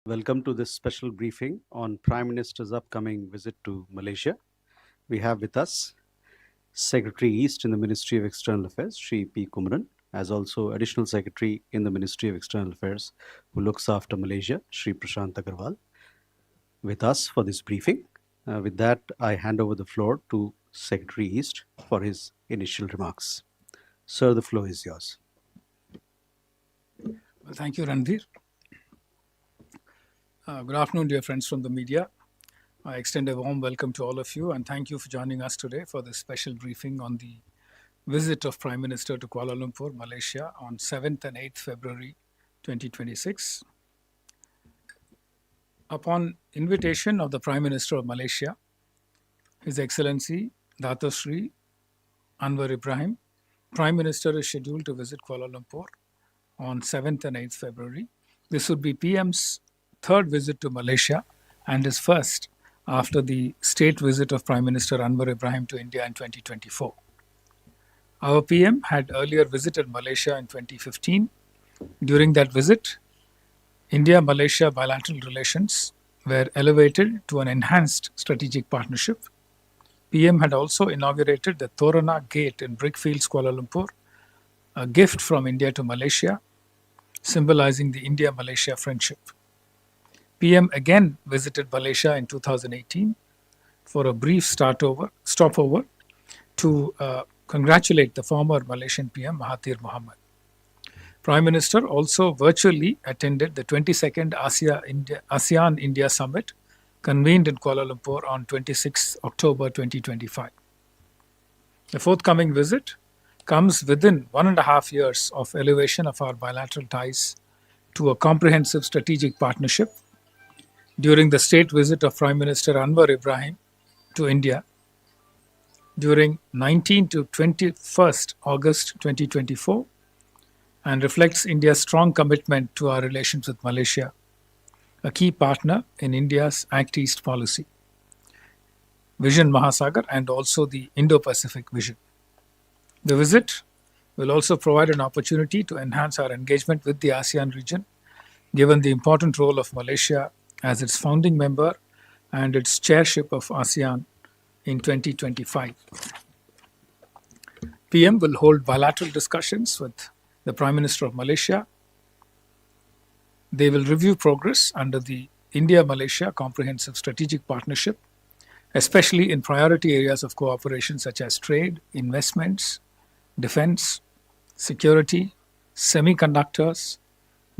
Welcome to this special briefing on Prime Minister's upcoming visit to Malaysia. We have with us Secretary East in the Ministry of External Affairs, Sri P. Kumaran, as also Additional Secretary in the Ministry of External Affairs, who looks after Malaysia, Sri Prashant Agarwal, with us for this briefing. With that, I hand over the floor to Secretary East for his initial remarks. Sir, the floor is yours. Well, thank you, Ranveer. Good afternoon, dear friends from the media. I extend a warm welcome to all of you and thank you for joining us today for this special briefing on the visit of Prime Minister to Kuala Lumpur, Malaysia on 7th and 8th February 2026. Upon invitation of the Prime Minister of Malaysia, His Excellency Dato Sri Anwar Ibrahim, Prime Minister is scheduled to visit Kuala Lumpur on 7th and 8th February. This would be PM's third visit to Malaysia and his first after the state visit of Prime Minister Anwar Ibrahim to India in 2024. Our PM had earlier visited Malaysia in 2015. During that visit, India-Malaysia bilateral relations were elevated to an enhanced strategic partnership. PM had also inaugurated the Torana Gate in Brickfields, Kuala Lumpur, a gift from India to Malaysia, symbolizing the India-Malaysia friendship. PM again visited Malaysia in 2018 for a brief stopover to congratulate the former Malaysian PM Mahathir Mohamad. Prime Minister also virtually attended the 22nd ASEAN India Summit convened in Kuala Lumpur on 26 October 2025. The forthcoming visit comes within 1.5 years of elevation of our bilateral ties to a comprehensive strategic partnership. During the state visit of Prime Minister Anwar Ibrahim to India during 19 to 21st August 2024 and reflects India's strong commitment to our relations with Malaysia, a key partner in India's Act East policy, Vision Mahasagar, and also the Indo-Pacific vision. The visit will also provide an opportunity to enhance our engagement with the ASEAN region, given the important role of Malaysia as its founding member and its chairship of ASEAN in 2025. PM will hold bilateral discussions with the Prime Minister of Malaysia. They will review progress under the India-Malaysia Comprehensive Strategic Partnership, especially in priority areas of cooperation such as trade, investments, defense, security, semiconductors,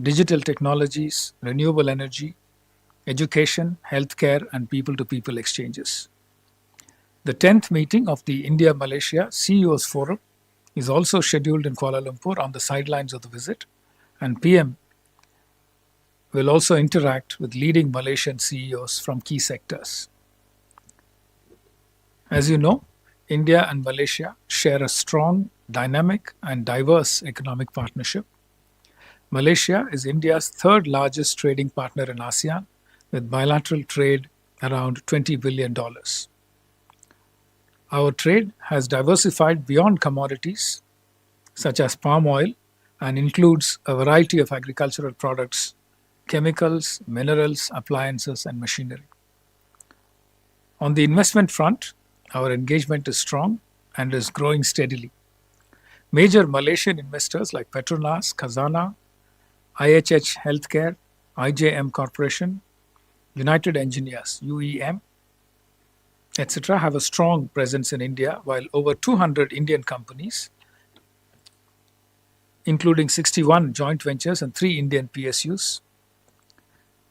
digital technologies, renewable energy, education, healthcare, and people-to-people exchanges. The 10th meeting of the India-Malaysia CEOs Forum is also scheduled in Kuala Lumpur on the sidelines of the visit, and PM will also interact with leading Malaysian CEOs from key sectors. As you know, India and Malaysia share a strong, dynamic, and diverse economic partnership. Malaysia is India's third largest trading partner in ASEAN, with bilateral trade around $20 billion. Our trade has diversified beyond commodities, such as palm oil, and includes a variety of agricultural products, chemicals, minerals, appliances, and machinery. On the investment front, our engagement is strong and is growing steadily. Major Malaysian investors like Petronas, Khazanah, IHH Healthcare, IJM Corporation, United Engineers, UEM, etc. have a strong presence in India, while over 200 Indian companies, including 61 joint ventures and 3 Indian PSUs,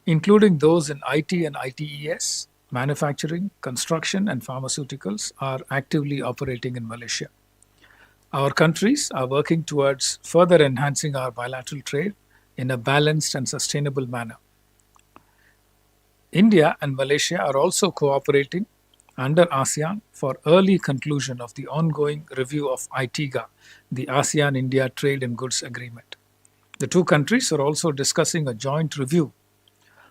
including those in IT and ITES, manufacturing, construction, and pharmaceuticals, are actively operating in Malaysia. Our countries are working towards further enhancing our bilateral trade in a balanced and sustainable manner. India and Malaysia are also cooperating under ASEAN for early conclusion of the ongoing review of ITIGA, the ASEAN-India Trade in Goods Agreement. The two countries are also discussing a joint review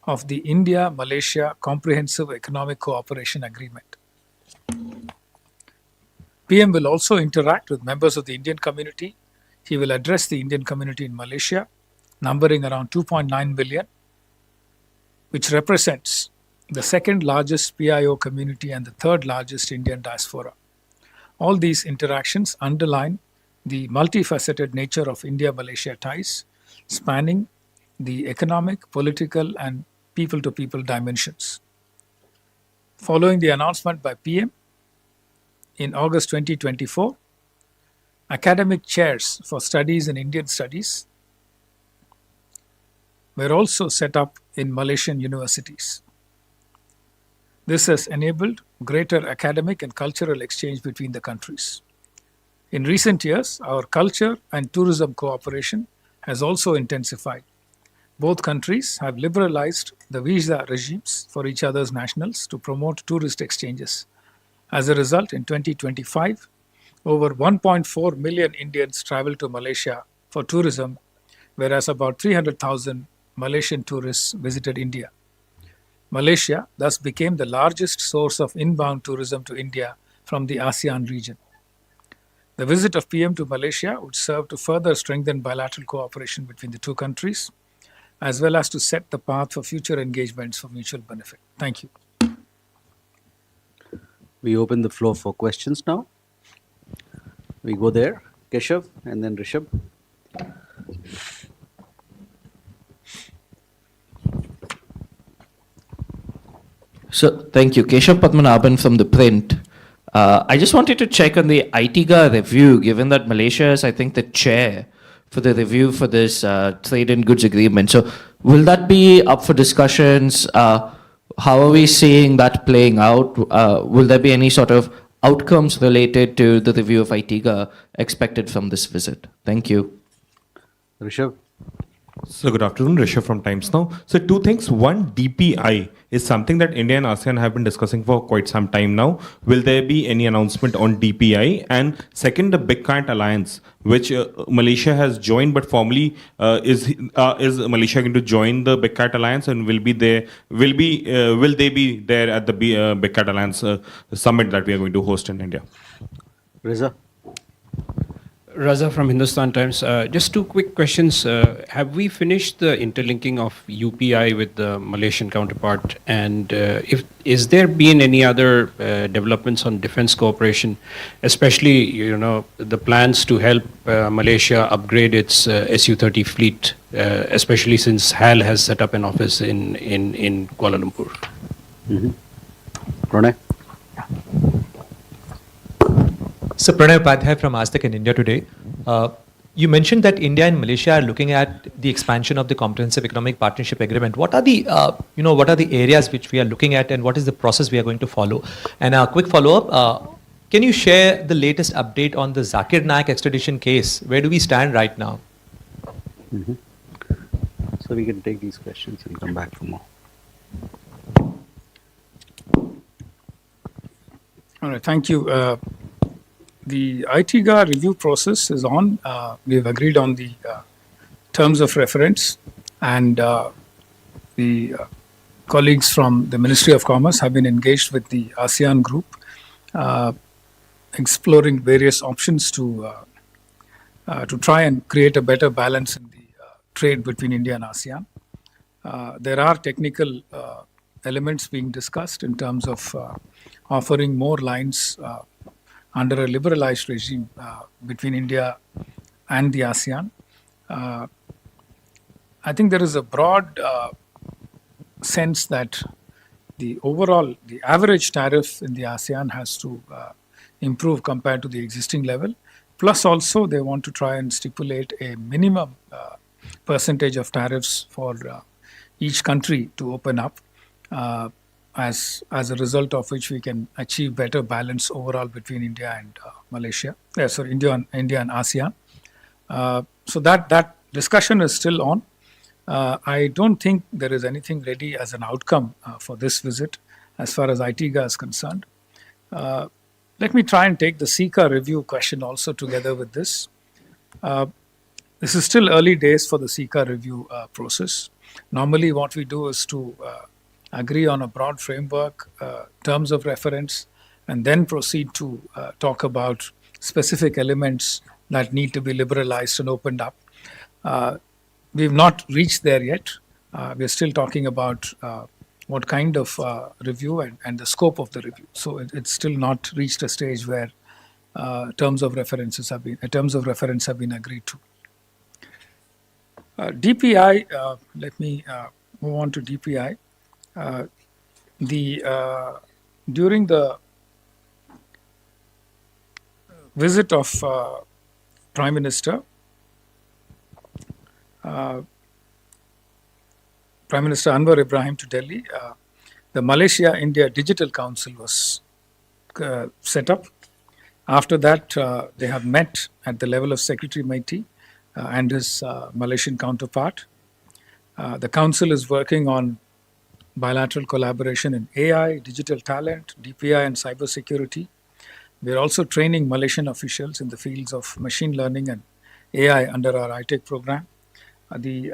of the India-Malaysia Comprehensive Economic Cooperation Agreement. PM will also interact with members of the Indian community. He will address the Indian community in Malaysia, numbering around 2.9 billion, which represents the second largest PIO community and the third largest Indian diaspora. All these interactions underline the multifaceted nature of India-Malaysia ties, spanning the economic, political, and people-to-people dimensions. Following the announcement by PM in August 2024, academic chairs for studies in Indian studies were also set up in Malaysian universities. This has enabled greater academic and cultural exchange between the countries. In recent years, our culture and tourism cooperation has also intensified. Both countries have liberalized the visa regimes for each other's nationals to promote tourist exchanges. As a result, in 2025, over 1.4 million Indians traveled to Malaysia for tourism, whereas about 300,000 Malaysian tourists visited India. Malaysia thus became the largest source of inbound tourism to India from the ASEAN region. The visit of PM to Malaysia would serve to further strengthen bilateral cooperation between the two countries, as well as to set the path for future engagements for mutual benefit. Thank you. We open the floor for questions now. We go there, Keshav, and then Rishabh. So, thank you. Keshav Padmanabhan from The Print. I just wanted to check on the ITIGA review, given that Malaysia is, I think, the chair for the review for this trade and goods agreement. So, will that be up for discussions? How are we seeing that playing out? Will there be any sort of outcomes related to the review of ITIGA expected from this visit? Thank you. Rishabh. So good afternoon, Rishabh from Times Now. So two things. One, DPI is something that India and ASEAN have been discussing for quite some time now. Will there be any announcement on DPI? And second, the Big Cat Alliance, which Malaysia has joined, but formally is Malaysia going to join the Big Cat Alliance, and will they be there at the Big Cat Alliance summit that we are going to host in India? Reza. Raza from Hindustan Times. Just two quick questions. Have we finished the interlinking of UPI with the Malaysian counterpart? And is there been any other developments on defense cooperation, especially the plans to help Malaysia upgrade its Su-30 fleet, especially since HAL has set up an office in Kuala Lumpur? Mm-hmm. Pranay. So Pranay Upadhyay from Aztec in India Today. You mentioned that India and Malaysia are looking at the expansion of the Comprehensive Economic Partnership Agreement. What are the areas which we are looking at, and what is the process we are going to follow? And a quick follow-up, can you share the latest update on the Zakir Naik extradition case? Where do we stand right now? Mm-hmm. So we can take these questions and come back for more. All right, thank you. The ITIGA review process is on. We have agreed on the terms of reference, and the colleagues from the Ministry of Commerce have been engaged with the ASEAN group, exploring various options to try and create a better balance in the trade between India and ASEAN. There are technical elements being discussed in terms of offering more lines under a liberalized regime between India and the ASEAN. I think there is a broad sense that the average tariff in the ASEAN has to improve compared to the existing level. Plus also they want to try and stipulate a minimum percentage of tariffs for each country to open up, as a result of which we can achieve better balance overall between India and India and ASEAN. So that discussion is still on. I don't think there is anything ready as an outcome for this visit as far as ITIGA is concerned. Let me try and take the SICA review question also together with this. This is still early days for the SICA review process. Normally what we do is to agree on a broad framework, terms of reference, and then proceed to talk about specific elements that need to be liberalized and opened up. We've not reached there yet. we're still talking about what kind of review and the scope of the review. So it's still not reached a stage where terms of reference have been agreed to. DPI. Let me move on to DPI. During the visit of Prime Minister, Prime Minister Anwar Ibrahim to Delhi, the Malaysia-India Digital Council was set up. After that, they have met at the level of Secretary MEA and his Malaysian counterpart. The council is working on bilateral collaboration in AI, digital talent, DPI, and cybersecurity. We are also training Malaysian officials in the fields of machine learning and AI under our ITech program. The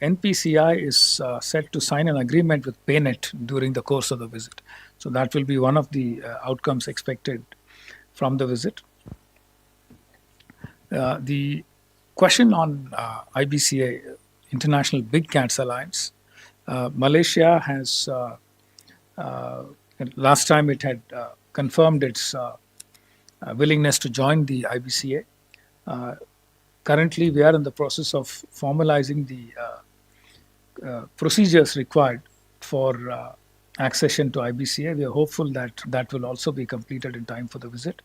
NPCI is set to sign an agreement with PayNet during the course of the visit. So that will be one of the outcomes expected from the visit. The question on IBCA, International Big Cats Alliance, Malaysia has, last time it had confirmed its willingness to join the IBCA. Currently, we are in the process of formalizing the procedures required for accession to IBCA. We are hopeful that that will also be completed in time for the visit.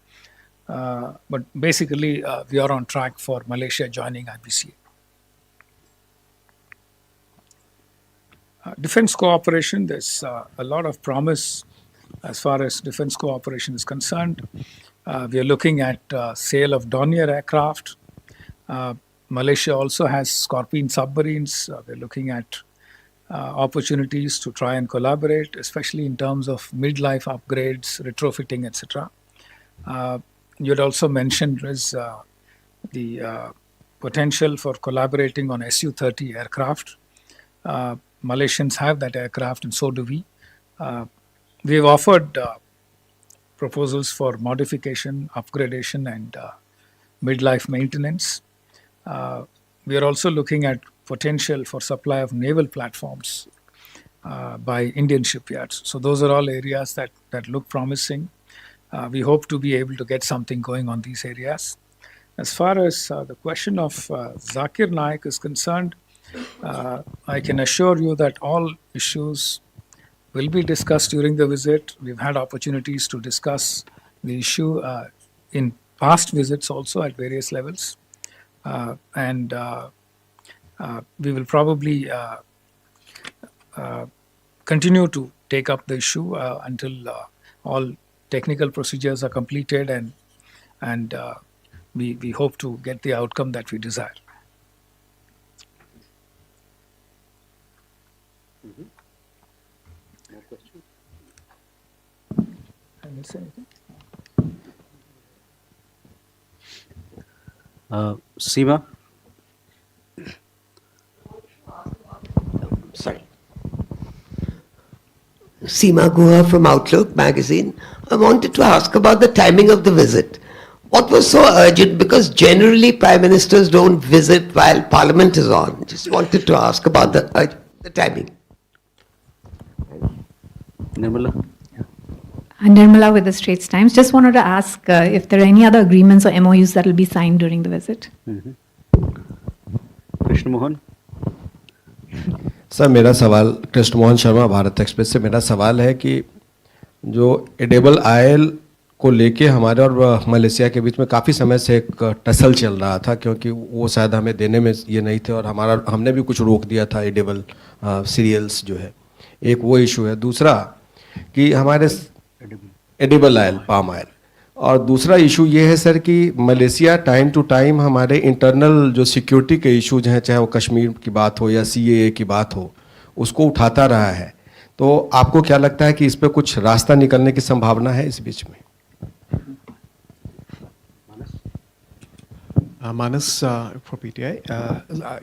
But basically, we are on track for Malaysia joining IBCA. Defense cooperation, there's a lot of promise as far as defense cooperation is concerned. We are looking at sale of Dornier aircraft. Malaysia also has Scorpene submarines. We're looking at opportunities to try and collaborate, especially in terms of mid-life upgrades, retrofitting, etc. You had also mentioned the potential for collaborating on Su-30 aircraft. Malaysians have that aircraft, and so do we. We've offered proposals for modification, upgradation, and mid-life maintenance. We are also looking at potential for supply of naval platforms by Indian shipyards. So those are all areas that look promising. We hope to be able to get something going on these areas. As far as the question of Zakir Naik is concerned, I can assure you that all issues will be discussed during the visit. We've had opportunities to discuss the issue in past visits also at various levels. And we will probably continue to take up the issue until all technical procedures are completed, and we hope to get the outcome that we desire. More questions? I miss anything? Seema? Sorry. Seema Guha from Outlook magazine. I wanted to ask about the timing of the visit. What was so urgent? Because generally Prime Ministers don't visit while Parliament is on. Just wanted to ask about the timing. Nirmala? Nirmala with the Straits Times. Just wanted to ask if there are any other agreements or MoUs that will be signed during the visit. Krishna Mohan? Sir मेरा सवाल Krishna Mohan Sharma Bharat express से मेरा सवाल है कि जो edible oil को लेके हमारे और मलेशिया के बीच में काफ़ी समय से एक टसल चल रहा था, क्योंकि वो शायद हमें देने में ये नहीं थे और हमने भी कुछ रोक दिया था एडेबल सीरियल्स जो है, एक वो इशू है। दूसरा कि हमारे एडिबल ऑयल पाम ऑयल, और दूसरा इशू ये है सर कि मलेशिया टाइम टू टाइम हमारे इंटरनल जो सिक्योरिटी के इश्यूज हैं, चाहे वो कश्मीर की बात हो या CAA की बात हो, उसको उठाता रहा है। तो आपको क्या लगता है कि इस पर कुछ रास्ता निकलने की संभावना है इस बीच में? Manas for PTI.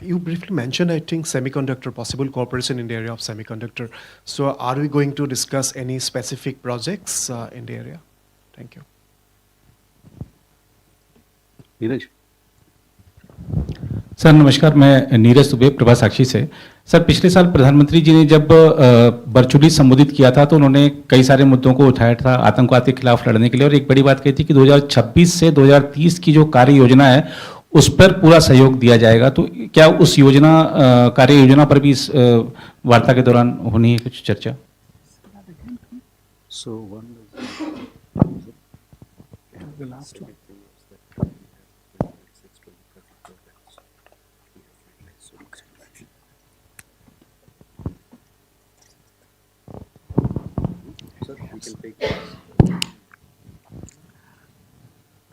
You briefly mentioned, I think, semiconductor, possible cooperation in the area of semiconductor. So are we going to discuss any specific projects in the area? Thank you. Neeraj? Sir नमस्कार, मैं नीरज दुबे प्रभा साक्षी से। Sir पिछले साल प्रधानमंत्री जी ने जब virtually संबोधित किया था तो उन्होंने कई सारे मुद्दों को उठाया था आतंकवाद के खिलाफ लड़ने के लिए, और एक बड़ी बात कही थी कि 2026 से 2030 की जो कार्य योजना है उस पर पूरा सहयोग दिया जाएगा। तो क्या उस योजना कार्य योजना पर भी इस वार्ता के दौरान होनी है कुछ चर्चा? So one The last one.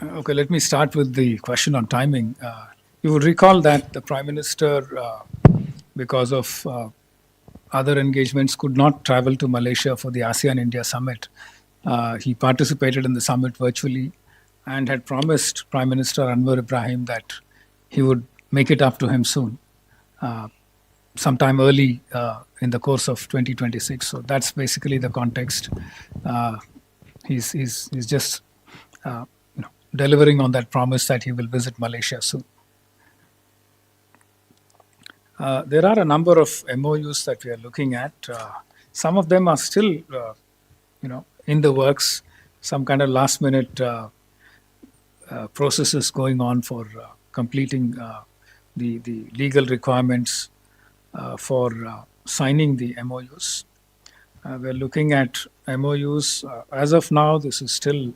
Okay, let me start with the question on timing. You would recall that the Prime Minister, because of other engagements, could not travel to Malaysia for the ASEAN India Summit. He participated in the summit virtually and had promised Prime Minister Anwar Ibrahim that he would make it up to him soon, sometime early in the course of 2026. So that's basically the context. He's just delivering on that promise that he will visit Malaysia soon. There are a number of MOUs that we are looking at. Some of them are still, in the works. Some kind of last-minute processes going on for completing the legal requirements for signing the MOUs. We're looking at MOUs. As of now, this is still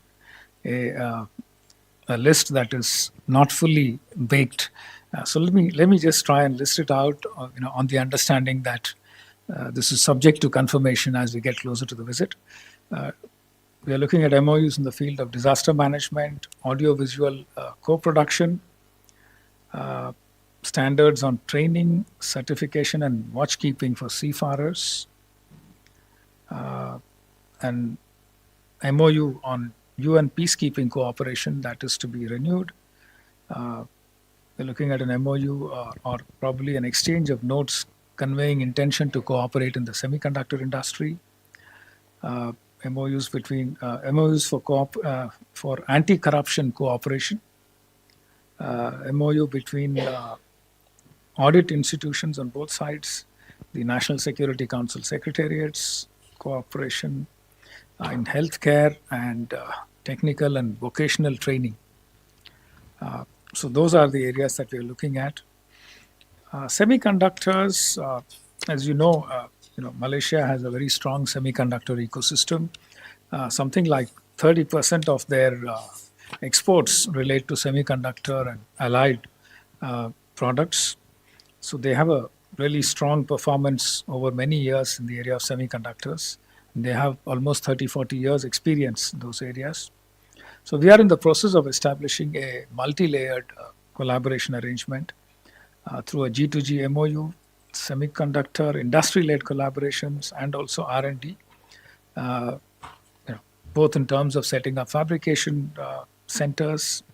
a list that is not fully baked. So let me just try and list it out, on the understanding that this is subject to confirmation as we get closer to the visit. We are looking at MOUs in the field of disaster management, audiovisual co-production, standards on training, certification, and watchkeeping for seafarers, and MOU on UN peacekeeping cooperation that is to be renewed. We're looking at an MOU or probably an exchange of notes conveying intention to cooperate in the semiconductor industry. MOUs for anti-corruption cooperation. MOU between audit institutions on both sides, the National Security Council secretariats, cooperation in healthcare and technical and vocational training. So those are the areas that we are looking at. Semiconductors, as you know, Malaysia has a very strong semiconductor ecosystem. Something like 30% of their exports relate to semiconductor and allied products. So they have a really strong performance over many years in the area of semiconductors. They have almost 30-40 years experience in those areas. So we are in the process of establishing a multi-layered collaboration arrangement through a G2G MOU, semiconductor industry-led collaborations, and also R&D, both in terms of setting up fabrication centers,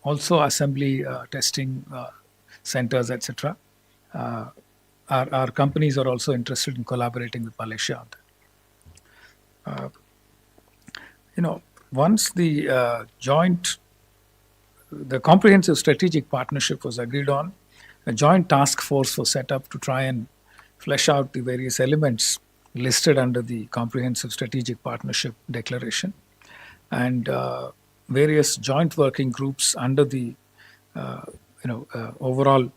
also assembly testing centers, etc. Our companies are also interested in collaborating with Malaysia on that. Once the comprehensive strategic partnership was agreed on, a joint task force was set up to try and flesh out the various elements listed under the comprehensive strategic partnership declaration, and various joint working groups under the overall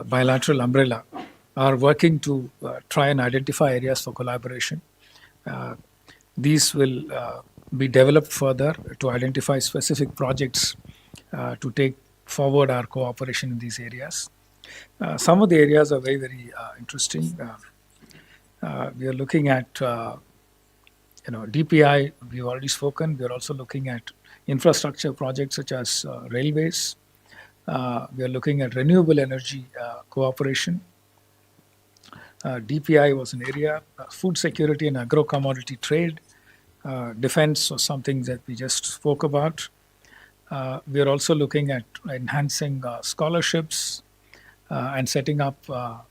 bilateral umbrella are working to try and identify areas for collaboration. These will be developed further to identify specific projects to take forward our cooperation in these areas. Some of the areas are very, very interesting. We are looking at DPI, we've already spoken. We are also looking at infrastructure projects such as railways. We are looking at renewable energy cooperation. DPI was an area, food security and agro-commodity trade. Defense was something that we just spoke about. We are also looking at enhancing scholarships and setting up a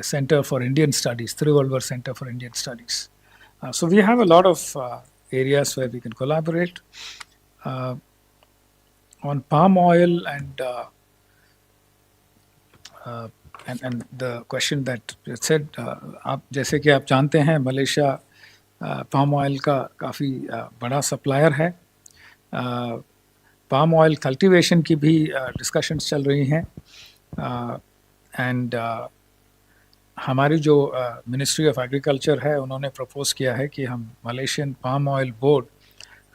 Center for Indian Studies, Thiruvalluvar Center for Indian Studies. So we have a lot of areas where we can collaborate. On palm oil and and the question that you said, आप जैसे कि आप जानते हैं Malaysia palm oil का काफ़ी बड़ा supplier है. पाम ऑयल कल्टीवेशन की भी डिस्कशंस चल रही हैं. एंड हमारी जो मिनिस्ट्री ऑफ एग्रीकल्चर है उन्होंने प्रपोज किया है कि हम Malaysian palm oil board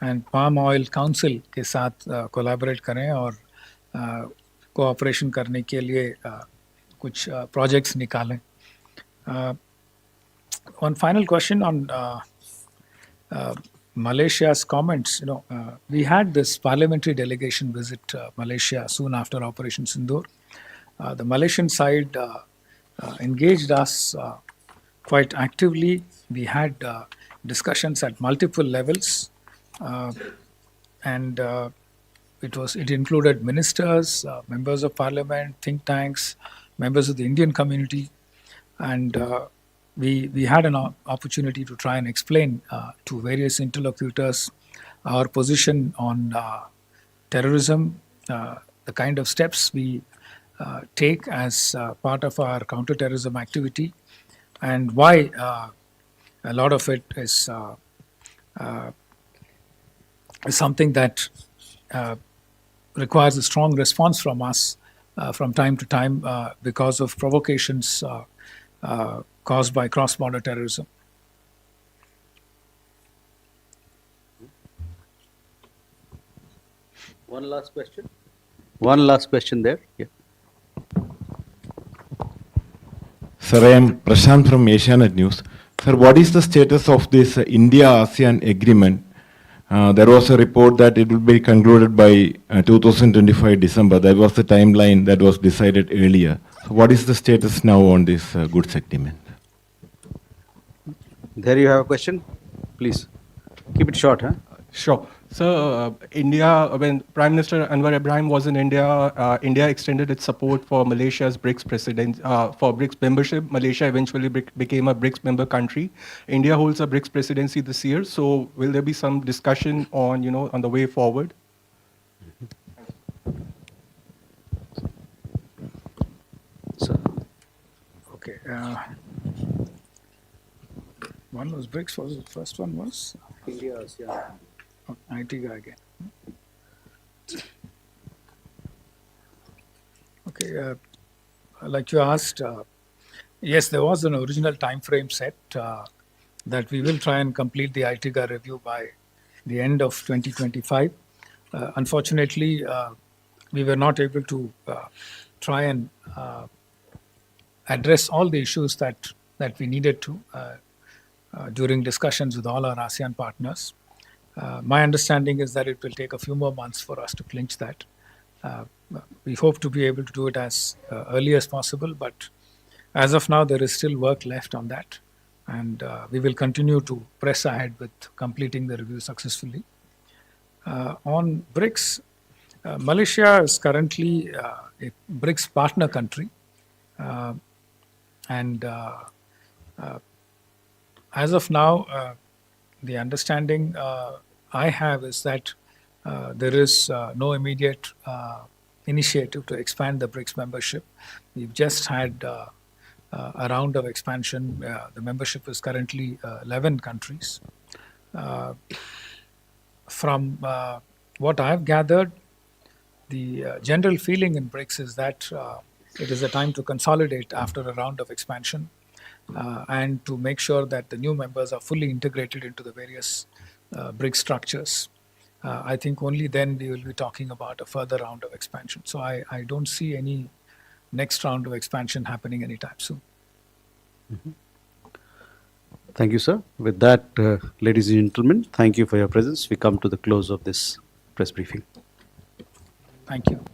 and palm oil council के साथ कोलैबोरेट करें और कोऑपरेशन करने के लिए कुछ प्रोजेक्ट्स निकालें. One final question on Malaysia's comments. We had this parliamentary delegation visit Malaysia soon after Operation Sindoor. The Malaysian side engaged us quite actively. We had discussions at multiple levels, and it included ministers, members of parliament, think tanks, members of the Indian community, and we had an opportunity to try and explain to various interlocutors our position on terrorism, the kind of steps we take as part of our counterterrorism activity, and why a lot of it is something that requires a strong response from us from time to time because of provocations caused by cross-border terrorism. One last question. One last question there. Yeah. Sir, I am Prashant from ASEAN News. Sir, what is the status of this India-ASEAN agreement? There was a report that it will be concluded by 2025 December. That was the timeline that was decided earlier. So what is the status now on this goods agreement? There you have a question. Please keep it short, huh? Sure. So, India, when Prime Minister Anwar Ibrahim was in India, India extended its support for Malaysia's BRICS for BRICS membership. Malaysia eventually became a BRICS member country. India holds a BRICS presidency this year. So, will there be some discussion on, on the way forward? So, okay. One was BRICS. Was the first one was India, ASEAN. IT guy again. Okay, like you asked, yes, there was an original time frame set that we will try and complete the ITGA review by the end of 2025. Unfortunately, we were not able to try and address all the issues that we needed to during discussions with all our ASEAN partners. My understanding is that it will take a few more months for us to clinch that. We hope to be able to do it as early as possible, but as of now, there is still work left on that, and we will continue to press ahead with completing the review successfully. On BRICS, Malaysia is currently a BRICS partner country, and as of now, the understanding I have is that there is no immediate initiative to expand the BRICS membership. We've just had a round of expansion. The membership is currently 11 countries. From what I've gathered, the general feeling in BRICS is that it is a time to consolidate after a round of expansion and to make sure that the new members are fully integrated into the various BRICS structures. I think only then we will be talking about a further round of expansion. So I don't see any next round of expansion happening anytime soon. Mm-hmm. Thank you, sir. With that, ladies and gentlemen, thank you for your presence. We come to the close of this press briefing. Thank you.